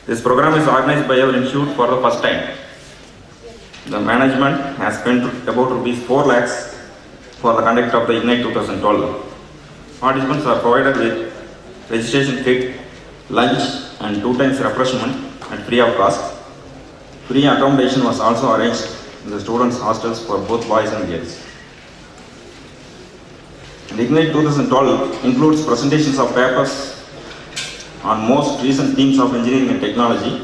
This program is organized by our institute for the first time. The management has spent about rupees 4 lakhs for the conduct of the Ignite 2012. Participants are provided with registration kit, lunch and 2 times refreshment at free of cost. Free accommodation was also arranged in the students' hostels for both boys and girls. The Ignite 2012 includes presentations of papers on most recent themes of engineering and technology,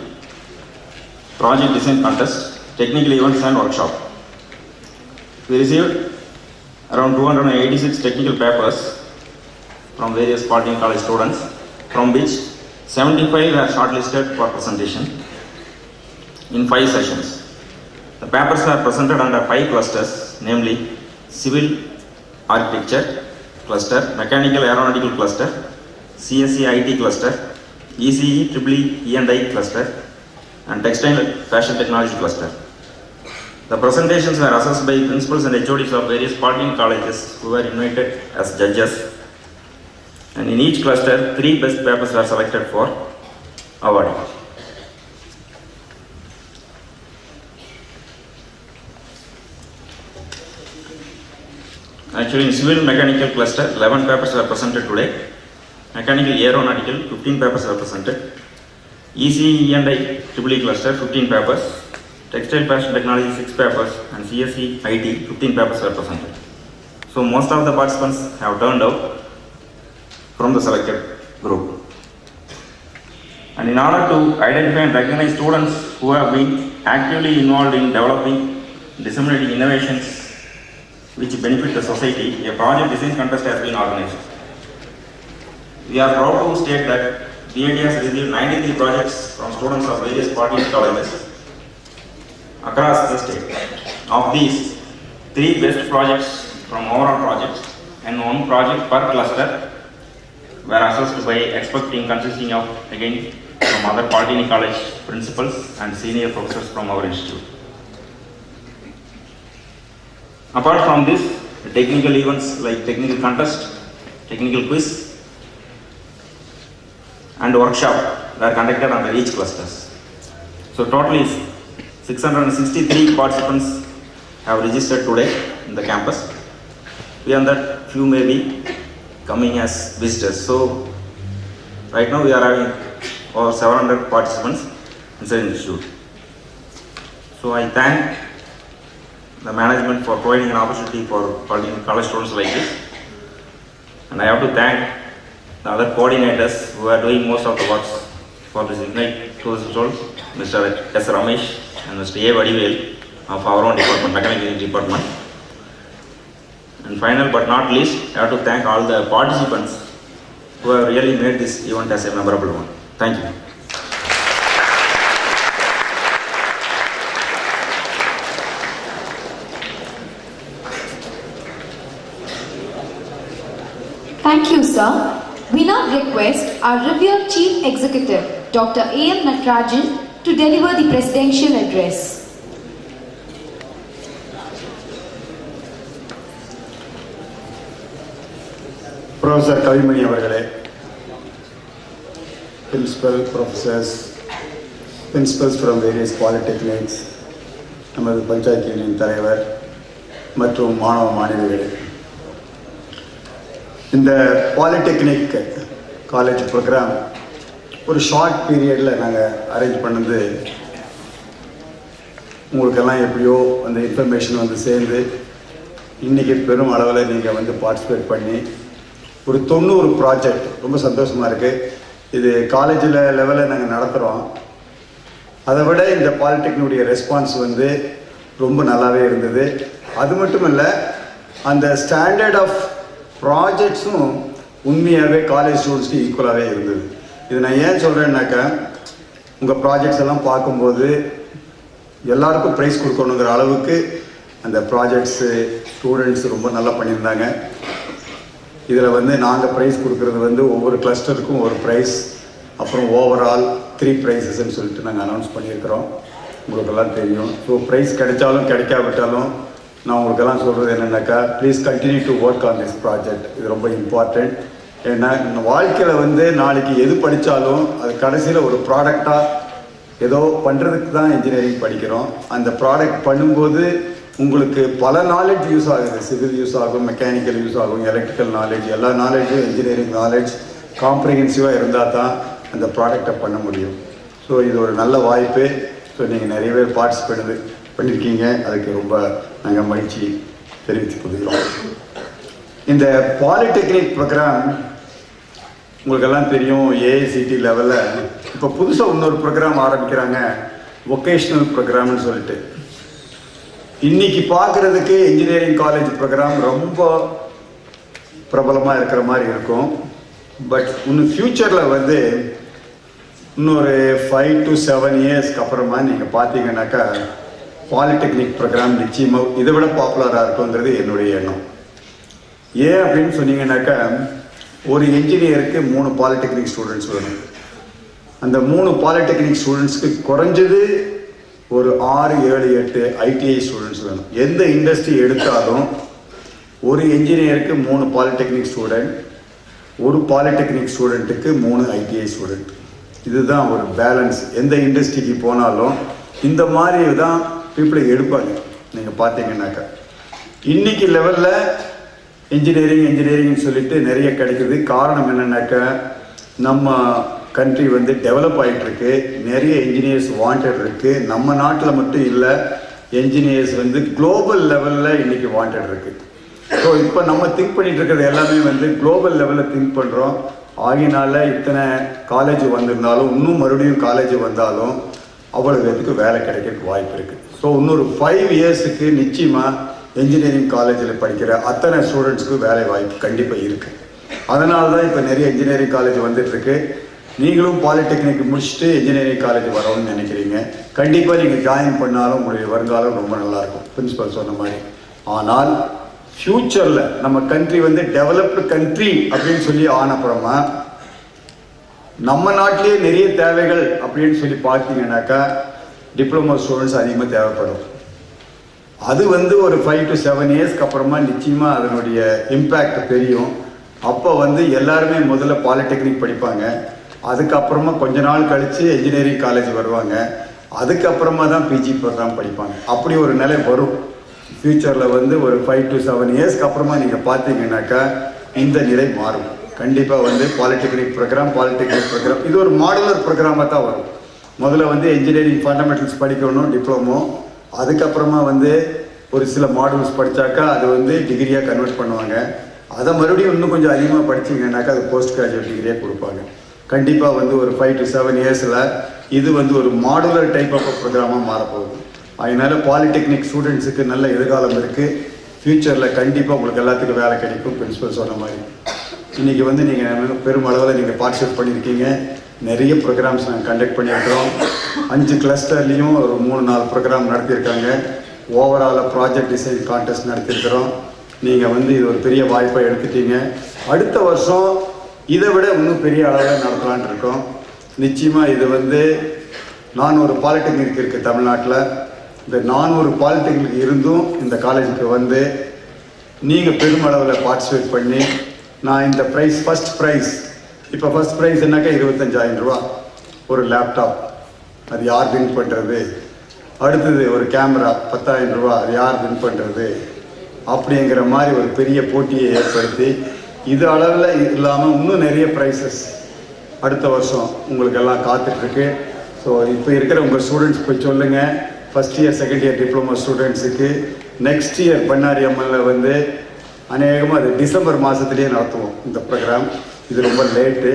project design contest, technical events and workshop. We received around 286 technical papers from various polytechnic college students, from which 75 were shortlisted for presentation in 5 sessions. The papers were presented under 5 clusters, namely Civil Architecture cluster, Mechanical Aeronautical cluster, CSE IT cluster, ECE EEE E&I cluster, and Textile Fashion Technology cluster. The presentations were assessed by principals and HODs of various polytechnic colleges who were invited as judges. And in each cluster, 3 best papers were selected for award. Actually, in Civil Mechanical cluster, 11 papers were presented today. Mechanical Aeronautical, 15 papers were presented. ECE E&I EEE cluster, 15 papers. Textile Fashion Technology, 6 papers. And CSE IT, 15 papers were presented. So most of the participants have turned out from the selected group. And in order to identify and recognize students who have been actively involved in developing, disseminating innovations which benefit the society, a project design contest has been organized. We are proud to state that BIT has received 93 projects from students of various polytechnic colleges across the state. Of these, 3 best projects from overall projects and 1 project per cluster were assessed by expert team consisting of, again, from other polytechnic college principals and senior professors from our institute. Apart from this, the technical events like technical contest, technical quiz and workshop were conducted under each clusters. So totally 663 participants have registered today in the campus. Beyond that, few may be coming as visitors. So right now we are having over 700 participants inside the institute. So I thank the management for providing an opportunity for college students like this. And I have to thank the other coordinators who are doing most of the works for this Ignite 2012, Mr. S. Ramesh and Mr. A. Vadivel of our own department, Mechanical Engineering department. And final but not least, I have to thank all the participants who have really made this event as a memorable one. Thank you. Thank you, sir. We now request our revered Chief Executive, Dr. A.M. Natarajan, to deliver the presidential address. Professor Kavimani avargale, principal, professors, principals from various polytechnics, நமது panchayat union தலைவர் மற்றும் மாணவ மாணவிகளே, இந்த polytechnic college program ஒரு short பீரியடில் நாங்கள் arrange பண்ணது. உங்களுக்கெல்லாம் எப்படியோ அந்த இன்ஃபர்மேஷன் வந்து சேர்ந்து இன்றைக்கி பெரும் அளவில் நீங்கள் வந்து பார்ட்டிசிபேட் பண்ணி ஒரு 90 ப்ராஜெக்ட் ரொம்ப சந்தோஷமாக இருக்குது. இது காலேஜில் லெவலில் நாங்கள் நடத்துகிறோம். அதை விட இந்த பாலிடெக்னிக்குடைய ரெஸ்பான்ஸ் வந்து ரொம்ப நல்லாவே இருந்தது. அது மட்டும் இல்லை, அந்த ஸ்டாண்டர்ட் ஆஃப் ப்ராஜெக்ட்ஸும் உண்மையாகவே காலேஜ் ஸ்டூடெண்ட்ஸ்க்கு ஈக்குவலாகவே இருந்தது. இது நான் ஏன் சொல்கிறேன்னாக்கா, உங்கள் ப்ராஜெக்ட்ஸ் எல்லாம் பார்க்கும்போது எல்லாருக்கும் ப்ரைஸ் கொடுக்கணுங்கிற அளவுக்கு அந்த ப்ராஜெக்ட்ஸு ஸ்டூடெண்ட்ஸ் ரொம்ப நல்லா பண்ணியிருந்தாங்க. இதில் வந்து நாங்கள் ப்ரைஸ் கொடுக்குறது வந்து ஒவ்வொரு கிளஸ்டருக்கும் ஒரு ப்ரைஸ், அப்புறம் ஓவரால் 3 ப்ரைஸஸ்ன்னு சொல்லிட்டு நாங்கள் அனௌன்ஸ் பண்ணியிருக்கிறோம். உங்களுக்கெல்லாம் தெரியும். ஸோ ப்ரைஸ் கிடைச்சாலும் கிடைக்காவிட்டாலும் நான் உங்களுக்கெல்லாம் சொல்கிறது என்னென்னாக்கா, please continue to work on this project. இது ரொம்ப இம்பார்ட்டண்ட். ஏன்னா இந்த வாழ்க்கையில் வந்து நாளைக்கு எது படித்தாலும் அது கடைசியில் ஒரு ப்ராடக்டாக ஏதோ பண்ணுறதுக்கு தான் இன்ஜினியரிங் படிக்கிறோம். அந்த ப்ராடக்ட் பண்ணும்போது உங்களுக்கு பல நாலேஜ் யூஸ் ஆகுது. சிவில் யூஸ் ஆகும், மெக்கானிக்கல் யூஸ் ஆகும், எலக்ட்ரிக்கல் நாலேஜ், எல்லா நாலேஜும் இன்ஜினியரிங் நாலேஜ் காம்ப்ரிஹென்சிவாக இருந்தால் தான் அந்த ப்ராடக்டை பண்ண முடியும். ஸோ இது ஒரு நல்ல வாய்ப்பு. ஸோ நீங்கள் நிறைய பேர் பார்ட்டிசிபேட் பண்ணியிருக்கீங்க, அதுக்கு ரொம்ப நாங்கள் மகிழ்ச்சி தெரிவித்துக் கொள்கிறோம். இந்த பாலிடெக்னிக் ப்ரோக்ராம் உங்களுக்கெல்லாம் தெரியும், ஏஐசிடி லெவலில் இப்போ புதுசாக இன்னொரு ப்ரோக்ராம் ஆரம்பிக்கிறாங்க, வொகேஷ்னல் ப்ரோக்ராம்னு சொல்லிட்டு. இன்னைக்கு பார்க்குறதுக்கு இன்ஜினியரிங் காலேஜ் ப்ரோக்ராம் ரொம்ப பிரபலமாக இருக்கிற மாதிரி இருக்கும். பட் இன்னும் ஃப்யூச்சரில் வந்து இன்னொரு 5 to 7 இயர்ஸ்க்கு அப்புறமா நீங்கள் பார்த்தீங்கன்னாக்கா பாலிடெக்னிக் ப்ரோக்ராம் நிச்சயமாக இதை விட பாப்புலராக இருக்குன்றது என்னுடைய எண்ணம். ஏன் அப்படின்னு சொன்னீங்கன்னாக்கா, ஒரு இன்ஜினியருக்கு 3 பாலிடெக்னிக் ஸ்டூடெண்ட்ஸ் வேணும். அந்த 3 பாலிடெக்னிக் ஸ்டூடெண்ட்ஸ்க்கு குறைஞ்சது ஒரு 6, 7, 8 ஐடிஐ ஸ்டூடெண்ட்ஸ் வேணும். எந்த இண்டஸ்ட்ரி எடுத்தாலும் ஒரு இன்ஜினியருக்கு 3 பாலிடெக்னிக் ஸ்டூடெண்ட், ஒரு பாலிடெக்னிக் ஸ்டூடெண்ட்டுக்கு 3 ஐடிஐ ஸ்டூடெண்ட். இதுதான் ஒரு பேலன்ஸ். எந்த இண்டஸ்ட்ரிக்கு போனாலும் இந்த மாதிரி தான் பீப்புளை எடுப்பாங்க. நீங்கள் பார்த்தீங்கன்னாக்கா இன்னைக்கு லெவலில் இன்ஜினியரிங் சொல்லிட்டு நிறைய கிடைக்குது. காரணம் என்னன்னாக்கா, நம்ம கண்ட்ரி வந்து டெவலப் ஆகிட்டு இருக்கு, நிறைய இன்ஜினியர்ஸ் வாண்டட் இருக்கு. நம்ம நாட்டில் மட்டும் இல்லை, என்ஜினியர்ஸ் வந்து குளோபல் லெவலில் இன்னைக்கு வாண்டட் இருக்கு. ஸோ இப்போ நம்ம திங்க் பண்ணிட்டு இருக்கிறது எல்லாமே வந்து குளோபல் லெவலில் திங்க் பண்ணுறோம். ஆகினால இத்தனை காலேஜ் வந்திருந்தாலும், இன்னும் மறுபடியும் காலேஜ் வந்தாலும் அவ்வளோ பேருக்கு வேலை கிடைக்கிறதுக்கு வாய்ப்பு இருக்குது. ஸோ இன்னொரு 5 இயர்ஸுக்கு நிச்சயமாக இன்ஜினியரிங் காலேஜில் படிக்கிற அத்தனை ஸ்டூடெண்ட்ஸ்க்கு வேலை வாய்ப்பு கண்டிப்பாக இருக்குது. அதனால தான் இப்போ நிறைய இன்ஜினியரிங் காலேஜ் வந்துட்டுருக்கு. நீங்களும் பாலிடெக்னிக் முடிச்சுட்டு இன்ஜினியரிங் காலேஜ் வரணும்னு நினைக்கிறீங்க, கண்டிப்பாக நீங்கள் ஜாயின் பண்ணாலும் உங்களுடைய வருங்காலம் ரொம்ப நல்லாயிருக்கும், பிரின்சிபல் சொன்ன மாதிரி. ஆனால் ஃப்யூச்சரில் நம்ம கண்ட்ரி வந்து டெவலப்டு கண்ட்ரி அப்படின்னு சொல்லி ஆனப்புறமா நம்ம நாட்டிலேயே நிறைய தேவைகள் அப்படின்னு சொல்லி பார்த்தீங்கன்னாக்கா டிப்ளமோ ஸ்டூடெண்ட்ஸ் அதிகமாக தேவைப்படும். அது வந்து ஒரு 5 to 7 இயர்ஸ்க்கு அப்புறமா நிச்சயமாக அதனுடைய இம்பேக்ட் தெரியும். அப்போ வந்து எல்லாருமே முதல்ல பாலிடெக்னிக் படிப்பாங்க, அதுக்கப்புறமா கொஞ்ச நாள் கழித்து இன்ஜினியரிங் காலேஜ் வருவாங்க, அதுக்கப்புறமா தான் பிஜி ப்ரோக்ராம் படிப்பாங்க. அப்படி ஒரு நிலை வரும் ஃப்யூச்சரில். வந்து ஒரு 5 to 7 இயர்ஸ்க்கு அப்புறமா நீங்கள் பார்த்தீங்கன்னாக்கா இந்த நிலை மாறும். கண்டிப்பாக வந்து பாலிடெக்னிக் ப்ரோக்ராம் இது ஒரு மாடுலர் ப்ரோக்ராமாக தான் வரும். முதல்ல வந்து இன்ஜினியரிங் ஃபண்டமெண்டல்ஸ் படிக்கணும், டிப்ளமோ, அதுக்கப்புறமா வந்து ஒரு சில மாடுல்ஸ் படித்தாக்கா அது வந்து டிகிரியாக கன்வெர்ட் பண்ணுவாங்க. அதை மறுபடியும் இன்னும் கொஞ்சம் அதிகமாக படிச்சிங்கன்னாக்கா அது போஸ்ட் கிராஜுவேட் டிகிரியாக கொடுப்பாங்க. கண்டிப்பாக வந்து ஒரு 5 to 7 இயர்ஸில் இது வந்து ஒரு மாடுலர் டைப் ஆஃப் ப்ரோக்ராமாக மாறப்போகுது. அதனால் பாலிடெக்னிக் ஸ்டூடெண்ட்ஸுக்கு நல்ல எதிர்காலம் இருக்குது. ஃப்யூச்சரில் கண்டிப்பாக உங்களுக்கு எல்லாத்துக்கும் வேலை கிடைக்கும். பிரின்சிபல் சொன்ன மாதிரி இன்றைக்கி வந்து நீங்கள் பெருமளவில் நீங்கள் பார்ட்டிசிபேட் பண்ணியிருக்கீங்க. நிறைய ப்ரோக்ராம்ஸ் நாங்கள் கண்டக்ட் பண்ணியிருக்கிறோம். 5 கிளஸ்டர்லேயும் ஒரு 3-4 ப்ரோக்ராம் நடத்தியிருக்காங்க. ஓவராலாக ப்ராஜெக்ட் டிசைன் கான்டெஸ்ட் நடத்தியிருக்கிறோம். நீங்கள் வந்து இது ஒரு பெரிய வாய்ப்பை எடுத்துட்டீங்க. அடுத்த வருஷம் இதை விட இன்னும் பெரிய அளவில் நடத்தலான் இருக்கோம். நிச்சயமாக இது வந்து 400 பாலிடெக்னிக் இருக்குது தமிழ்நாட்டில். இந்த 400 பாலிடெக்னிக் இருந்தும் இந்த காலேஜுக்கு வந்து நீங்கள் பெருமளவில் பார்ட்டிசிபேட் பண்ணி நான் இந்த ப்ரைஸ் ஃபஸ்ட் ப்ரைஸ் இப்போ ஃபஸ்ட் ப்ரைஸ் என்னக்கா 25,000 ரூபா ஒரு லேப்டாப், அது யார் வின் பண்ணுறது. அடுத்தது ஒரு கேமரா 10,000 ரூபா, அது யார் வின் பண்ணுறது. அப்படிங்கிற மாதிரி ஒரு பெரிய போட்டியை ஏற்படுத்தி இது அளவில் இல்லாமல் இன்னும் நிறைய ப்ரைஸஸ் அடுத்த வருஷம் உங்களுக்கெல்லாம் காத்துட்ருக்கு. ஸோ இப்போ இருக்கிற உங்கள் ஸ்டூடெண்ட்ஸ் போய் சொல்லுங்கள், first year second year diploma ஸ்டூடெண்ட்ஸுக்கு நெக்ஸ்ட் இயர் பண்ணாரி அம்மனில் வந்து அநேகமாக அது டிசம்பர் மாதத்துலேயே நடத்துவோம் இந்த ப்ரோக்ராம். இது ரொம்ப லேட்டு.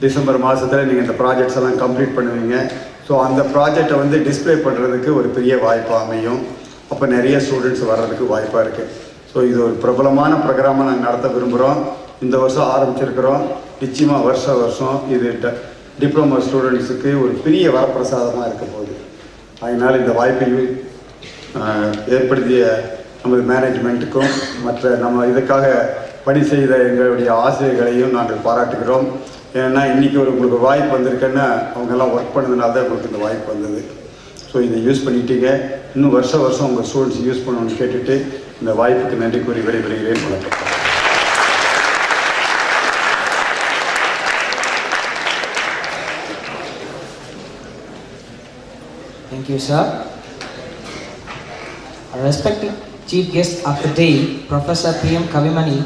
டிசம்பர் மாதத்தில் நீங்கள் இந்த ப்ராஜெக்ட்ஸ் எல்லாம் கம்ப்ளீட் பண்ணுவீங்க. ஸோ அந்த ப்ராஜெக்டை வந்து டிஸ்பிளே பண்ணுறதுக்கு ஒரு பெரிய வாய்ப்பாக அமையும். அப்போ நிறைய ஸ்டூடெண்ட்ஸ் வர்றதுக்கு வாய்ப்பாக இருக்குது. ஸோ இது ஒரு பிரபலமான ப்ரோக்ராமை நாங்கள் நடத்த விரும்புகிறோம். இந்த வருஷம் ஆரம்பிச்சிருக்கிறோம். நிச்சயமாக வருஷம் இது டிப்ளமோ ஸ்டூடெண்ட்ஸுக்கு ஒரு பெரிய வரப்பிரசாதமாக இருக்க போகுது. அதனால் இந்த வாய்ப்பை ஏற்படுத்திய நமது மேனேஜ்மெண்ட்டுக்கும் மற்ற நம்ம இதுக்காக பணி செய்த எங்களுடைய ஆசிரியர்களையும் நாங்கள் பாராட்டுகிறோம். ஏன்னா இன்றைக்கி உங்களுக்கு வாய்ப்பு வந்திருக்குன்னா அவங்கெல்லாம் ஒர்க் பண்ணதுனால தான் உங்களுக்கு இந்த வாய்ப்பு வந்தது. ஸோ இதை யூஸ் பண்ணிட்டீங்க. இன்னும் வருஷம் உங்கள் ஸ்டூடெண்ட்ஸ் யூஸ் பண்ணணும்னு கேட்டுட்டு இந்த வாய்ப்புக்கு நன்றி கூறி விடைபெறுகிறேன். வணக்கம். Thank you, sir. Our respected chief guest of the day, Professor P.M. Kavimani,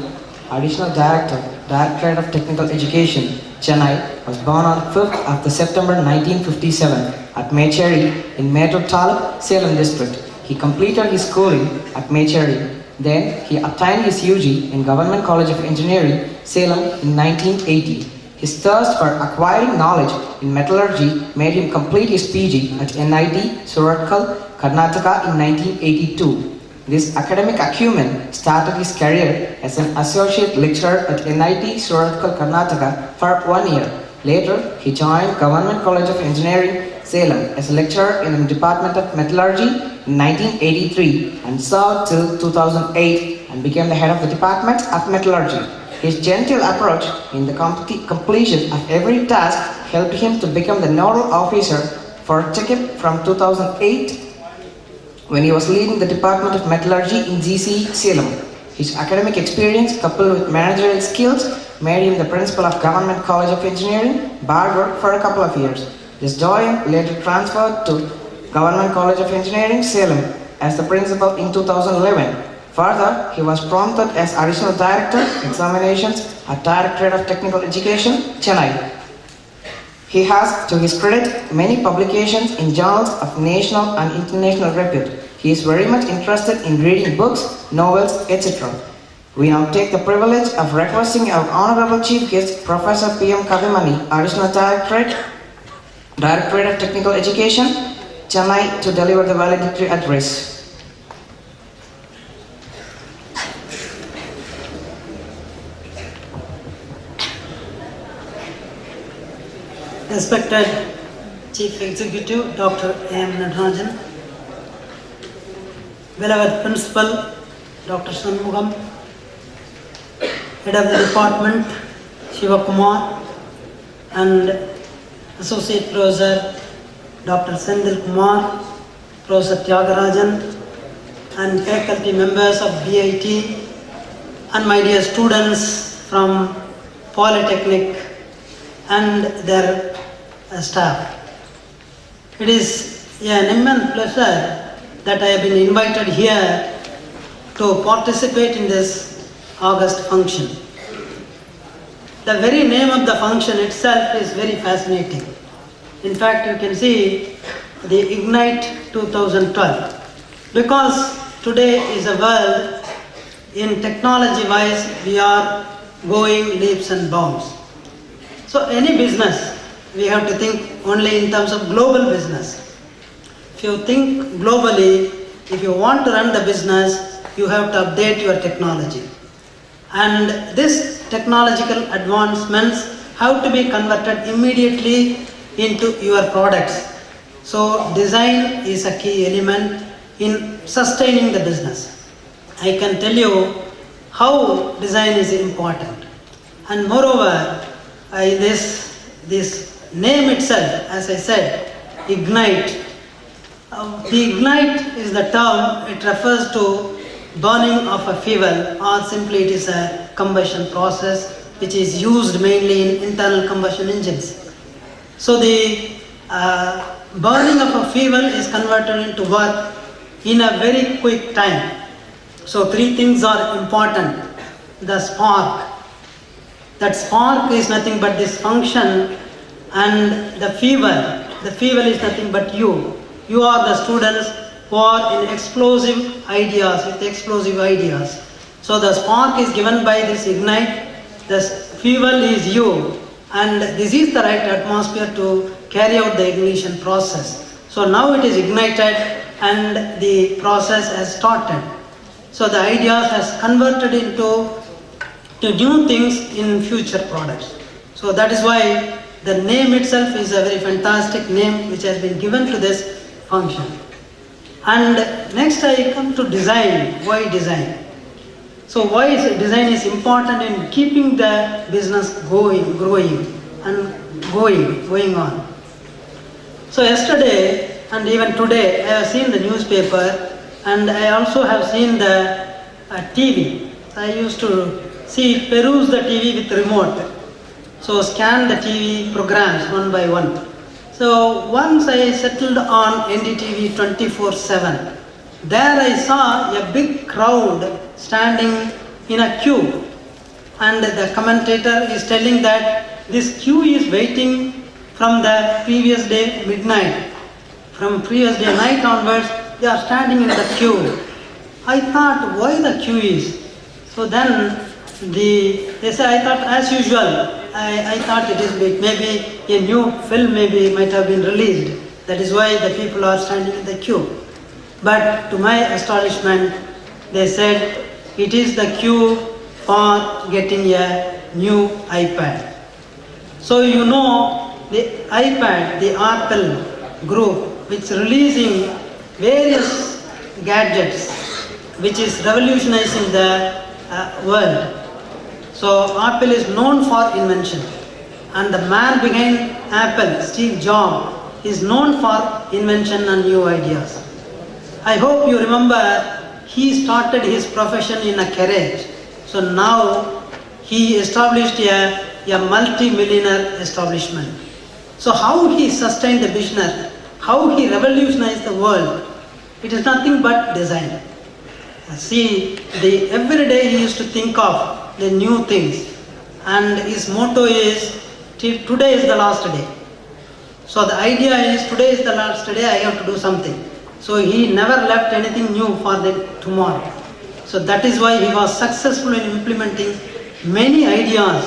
Additional Director, Directorate of Technical Education, Chennai, was born on 5th of September 1957 at Mecheri in Mettur Taluk, Salem district. He completed his schooling at Mecheri. Then he obtained his UG in Government College of Engineering, Salem in 1980. His thirst for acquiring knowledge in metallurgy made him complete his PG at NIT, Surathkal, Karnataka in 1982. This academic acumen started his career as an associate lecturer at NIT, Surathkal, Karnataka for 1 year. Later, he joined Government College of Engineering, Salem as a lecturer in the Department of Metallurgy in 1983 and served till 2008 and became the head of the Department of Metallurgy. His gentle approach in the completion of every task helped him to become the nodal officer for TechIP from 2008 when he was leading the Department of Metallurgy in GCE Salem. His academic experience coupled with managerial skills made him the principal of Government College of Engineering, Bargur, for a couple of years. This doyen later transferred to Government College of Engineering, Salem as the principal in 2011. Further, he was promoted as Additional Director, Examinations at Directorate of Technical Education, Chennai. He has, to his credit, many publications in journals of national and international repute. He is very much interested in reading books, novels, etc. We now take the privilege of requesting our Honorable Chief Guest, Professor P.M. Kavimani, Additional Directorate of Technical Education, Chennai, to deliver the valedictory address. Respected Chief Executive Dr. A.M. Natarajan, beloved Principal Dr. Shanmugam, Head of the Department Shiva Kumar, and Associate Professor Dr. Sendil Kumar, Professor Tyagarajan, and faculty members of BIT, and my dear students from Polytechnic and their staff. It is an immense pleasure that I have been invited here to participate in this August function. The very name of the function itself is very fascinating. In fact, you can see the Ignite 2012, because today is a world in technology-wise we are going leaps and bounds. So any business, we have to think only in terms of global business. If you think globally, if you want to run the business, you have to update your technology. And these technological advancements have to be converted immediately into your products. So design is a key element in sustaining the business. I can tell you how design is important. And moreover, this name itself, as I said, Ignite. The ignite is the term, it refers to burning of a fuel, or simply it is a combustion process which is used mainly in internal combustion engines. So the burning of a fuel is converted into work in a very quick time. So three things are important. The spark. That spark is nothing but this function, and the fuel is nothing but you. You are the students who are in explosive ideas, with explosive ideas. So the spark is given by this ignite, the fuel is you, and this is the right atmosphere to carry out the ignition process. So now it is ignited and the process has started. So the ideas has converted into new things in future products. So that is why the name itself is a very fantastic name which has been given to this function. And next I come to design. Why design? So why is design is important in keeping the business growing on. So yesterday and even today I have seen the newspaper, and I also have seen the TV. I used to peruse the TV with remote. So scan the TV programs one by one. So once I settled on NDTV 24/7. There I saw a big crowd standing in a queue, and the commentator is telling that this queue is waiting from the previous day midnight. From previous day night onwards, they are standing in the queue. I thought, why the queue is? So then they say, I thought as usual, I thought it is maybe a new film might have been released. That is why the people are standing in the queue. But to my astonishment, they said it is the queue for getting a new iPad. So you know the iPad, the Apple group, which is releasing various gadgets, which is revolutionizing the world. So Apple is known for invention, and the man behind Apple, Steve Jobs, is known for invention and new ideas. I hope you remember he started his profession in a garage. So now he established a multi-millionaire establishment. So how he sustained the business, how he revolutionized the world, it is nothing but design. See, every day he used to think of the new things, and his motto is, today is the last day. So the idea is, today is the last day, I have to do something. So he never left anything new for the tomorrow. So that is why he was successful in implementing many ideas,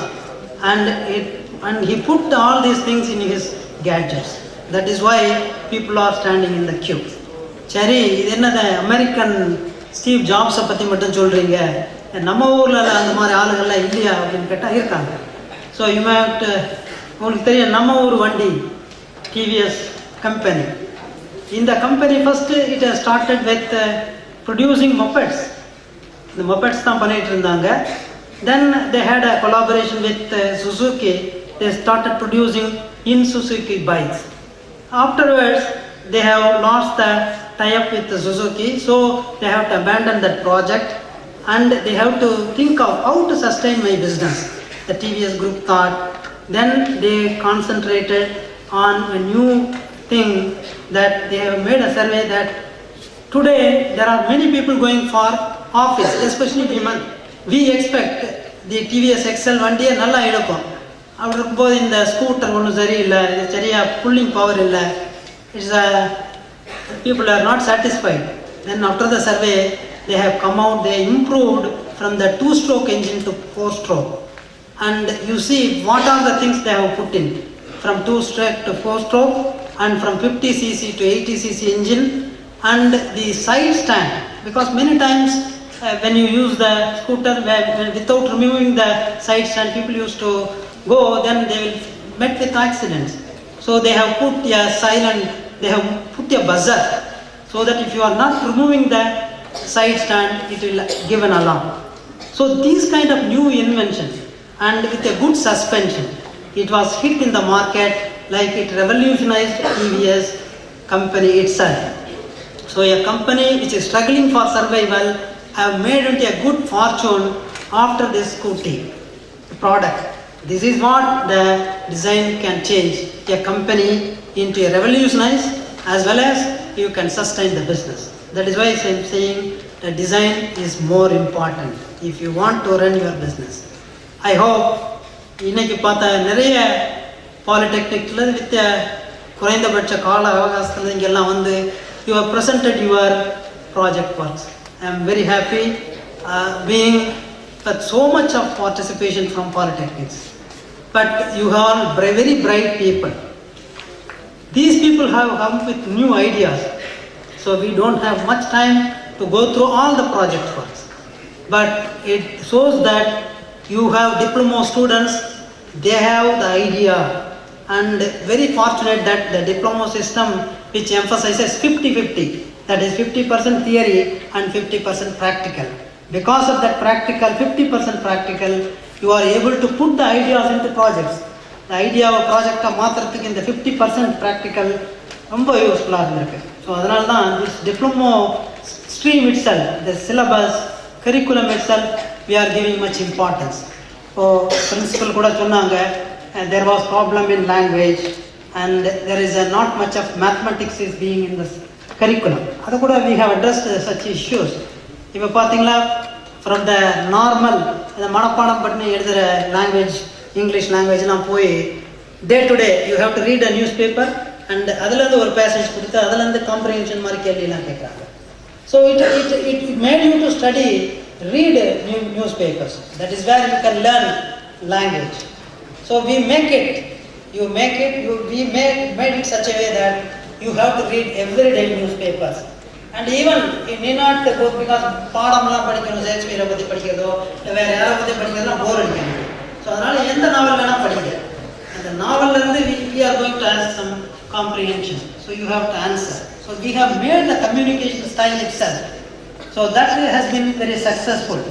and he put all these things in his gadgets. That is why people are standing in the queue. சரி, இது என்னது American Steve ஜாப்ஸை பற்றி மட்டும் சொல்கிறீங்க, நம்ம ஊரில் அந்த மாதிரி ஆளுகள்லாம் இல்லையா அப்படின்னு கேட்டால் இருக்காங்க. ஸோ உங்களுக்கு தெரியும், நம்ம ஊர் வண்டி டிவிஎஸ் கம்பெனி. இந்த company first it started with producing mopeds. இந்த மொபெட்ஸ் தான் பண்ணிகிட்டு இருந்தாங்க. Then they had a collaboration with Suzuki. They started producing in Suzuki bikes. Afterwards they have lost the tie-up with Suzuki, so they have to abandon that project, and they have to think of how to sustain my business. The TVS group thought. Then they concentrated on a new thing, that they have made a survey that today there are many people going for office, especially women. We expect the TVS Excel வண்டியை நல்லா எடுக்கும். அப்படி இருக்கும்போது இந்த scooter ஒன்றும் சரியில்லை, இது சரியாக புல்லிங் பவர் இல்லை, people are not satisfied. Then after the survey, they have come out, they improved from the 2-stroke engine to 4-stroke. And you see what are the things they have put in, from 2-stroke to 4-stroke, and from 50cc to 80cc engine, and the side stand. Because many times when you use the scooter without removing the side stand, people used to go, then they will met with accidents. So they have put a silent, they have put a buzzer, so that if you are not removing the side stand, it will give an alarm. So these kind of new inventions, and with a good suspension, it was hit in the market, like it revolutionized TVS company itself. So a company which is struggling for survival have made into a good fortune after this scooty product. This is what the design can change a company into a revolutionized, as well as you can sustain the business. That is why I am saying the design is more important if you want to run your business. I hope இன்னைக்கு பார்த்த நிறைய பாலிடெக்னிக்கில் with குறைந்தபட்ச கால அவகாசத்தில் இங்கெல்லாம் வந்து you have presented your project works. I am very happy being with so much of participation from polytechnics. But you are very bright people. These people have come with new ideas. So we don't have much time to go through all the project works. But it shows that you have diploma students, they have the idea, and very fortunate that the diploma system which emphasizes 50-50, that is 50% theory and 50% practical. Because of that practical, 50% practical, you are able to put the ideas into projects. The idea of project மாத்திரத்துக்கு இந்த 50% practical ரொம்ப யூஸ்ஃபுல்லாக இருந்திருக்கு. So அதனால தான் this diploma stream itself, the syllabus, curriculum itself, we are giving much importance. So principal கூட சொன்னாங்க, there was problem in language, and there is not much of mathematics is being in this curriculum. அது கூட we have addressed such issues. இப்போ பார்த்தீங்களா from the normal இந்த மனப்பாடம் பண்ணி எழுதுகிற லாங்குவேஜ் இங்கிலீஷ் லாங்குவேஜ்லாம் போய் day to day you have to read a news paper and அதுலேருந்து ஒரு பேசேஜ் கொடுத்து அதுலேருந்து காம்ப்ரிஹென்ஷன் மாதிரி கேள்வியெல்லாம் கேட்குறாங்க. So it made you to study, read newspapers. That is where you can learn language. So we made it such a way that you have to read everyday newspapers. And even you need not go because பாடம்லாம் படிக்கணும், ஷேக்ஸ்பியரை பற்றி படிக்கிறதோ இல்லை வேறு யாரை பற்றி படிக்கிறதுலாம் போர் அடிக்கணும். So அதனால் எந்த நாவல் வேணால் படிங்க. அந்த நாவல்லேருந்து we are going to ask some comprehension. So you have to answer. So we have made the communication style itself. So that has been very successful.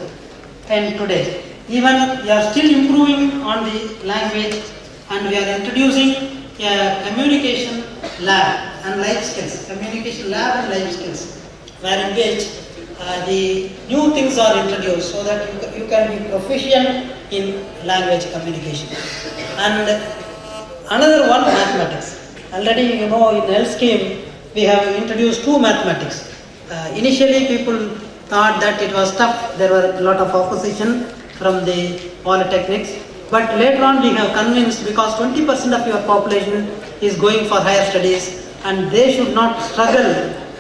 And today, even we are still improving on the language, and we are introducing a communication lab and life skills. Communication lab and life skills, where in which the new things are introduced so that you can be proficient in language communication. And another one, mathematics. Already you know in health scheme we have introduced 2 mathematics. Initially people thought that it was tough. There were a lot of opposition from the polytechnics. But later on we have convinced, because 20% of your population is going for higher studies and they should not struggle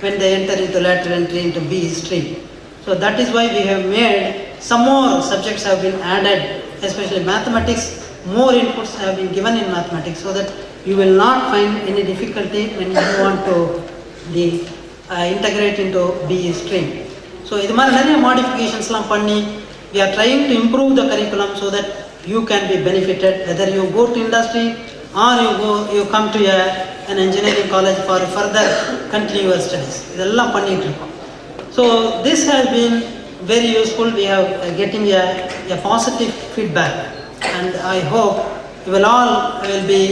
when they enter into lateral entry into B stream. So that is why we have made some more subjects have been added, especially mathematics. More inputs have been given in mathematics so that you will not find any difficulty when you want to integrate into B stream. So இது மாதிரி நிறைய modificationsலாம் பண்ணி we are trying to improve the curriculum so that you can be benefited, whether you go to industry or you come to an engineering college for further continue your studies. இதெல்லாம் பண்ணிட்டு இருக்கோம். So this has been very useful. We are getting a positive feedback, and I hope you will all will be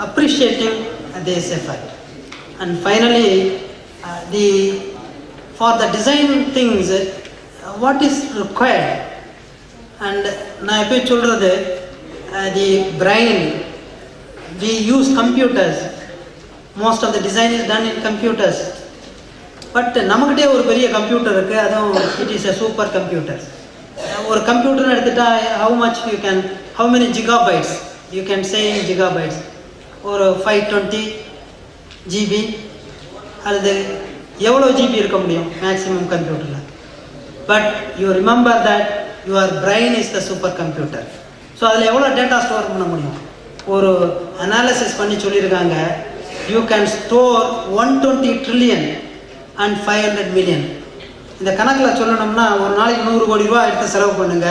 appreciating this effort. And finally, for the design things, what is required? And நான் எப்போ சொல்கிறது, the brain, we use computers. Most of the design is done in computers. But நம்மக்கிட்டே ஒரு பெரிய computer இருக்குது, அதுவும் it is a super computer. ஒரு கம்ப்யூட்டர்னு எடுத்துட்டால் how many gigabytes you can say in gigabytes? ஒரு 520 GB அல்லது எவ்வளோ ஜிபி இருக்க முடியும் மேக்ஸிமம் கம்ப்யூட்டரில்? But you remember that your brain is the super computer. So அதில் எவ்வளோ டேட்டா ஸ்டோர் பண்ண முடியும்? ஒரு அனாலிசிஸ் பண்ணி சொல்லியிருக்காங்க, you can store 120 trillion and 500 million. இந்த கணக்கில் சொல்லணும்னா ஒரு நாளைக்கு 100 கோடி ரூபா எடுத்து செலவு பண்ணுங்க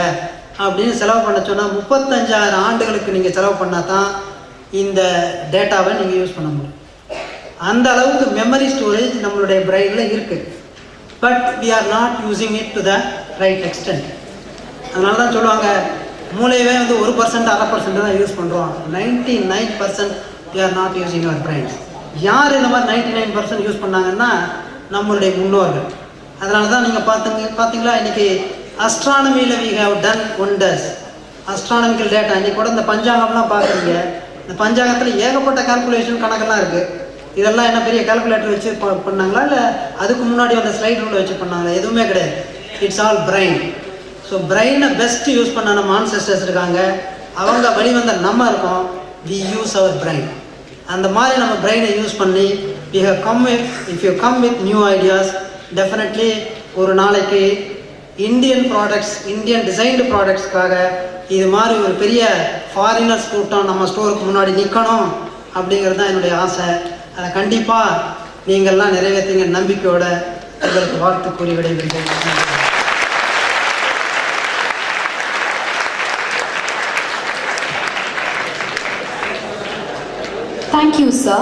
அப்படின்னு செலவு பண்ண சொன்னால் 35,000 ஆண்டுகளுக்கு நீங்கள் செலவு பண்ணால் தான் இந்த டேட்டாவை நீங்கள் யூஸ் பண்ண முடியும். அந்த அளவுக்கு மெமரி ஸ்டோரேஜ் நம்மளுடைய பிரெயினில் இருக்குது. But we are not using it to the right extent. அதனால தான் சொல்லுவாங்க, மூளையவே 1% 1/2% தான் யூஸ் பண்ணுறோம். 99% we are not using our brains. யார் இந்த மாதிரி 99% யூஸ் பண்ணாங்கன்னா நம்மளுடைய முன்னோர்கள். அதனால தான் நீங்கள் பார்த்தீங்களா இன்றைக்கி அஸ்ட்ரானமியில் we have done wonders. Astronomical data இன்றைக்கி கூட இந்த பஞ்சாங்கம்லாம் பார்க்குறீங்க. இந்த பஞ்சாங்கத்தில் ஏகப்பட்ட கால்குலேஷன் கணக்கெல்லாம் இருக்குது. இதெல்லாம் என்ன பெரிய கால்குலேட்டர் வச்சு பண்ணாங்களா, இல்லை அதுக்கு முன்னாடி வந்த ஸ்லைட் ரூலை வச்சு பண்ணாங்களா? எதுவுமே கிடையாது. It's all brain. ஸோ பிரெயினை பெஸ்ட் யூஸ் பண்ண நம்ம ஆன்செஸ்டர்ஸ் இருக்காங்க, அவங்க வழிவந்த நம்ம இருக்கோம். We use our brain. அந்த மாதிரி நம்ம பிரெயினை யூஸ் பண்ணி we have come with, if you come with new ideas, definitely ஒரு நாளைக்கு இந்தியன் ப்ராடக்ட்ஸ், இந்தியன் டிசைன்டு ப்ராடக்ட்ஸ்க்காக இது மாதிரி ஒரு பெரிய ஃபாரினர்ஸ் கூட்டம் நம்ம ஸ்டோருக்கு முன்னாடி நிற்கணும் அப்படிங்கிறது தான் என்னுடைய ஆசை. அதை கண்டிப்பாக நீங்கள்லாம் நிறைவேற்றுங்க நம்பிக்கையோட உங்களுக்கு வாழ்த்து கூறி விடைபெறுகிறேன். Thank you, sir.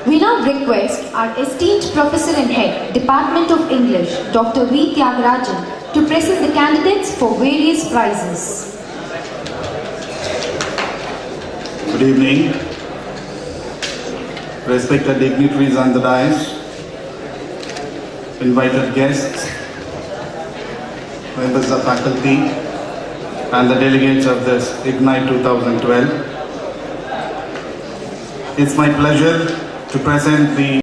We now request our esteemed Professor and Head, Department of English, Dr. V. Tyagarajan, to present the candidates for various prizes. Good evening. Respected dignitaries on the dais, invited guests, members of faculty, and the delegates of this Ignite 2012. It's my pleasure to present the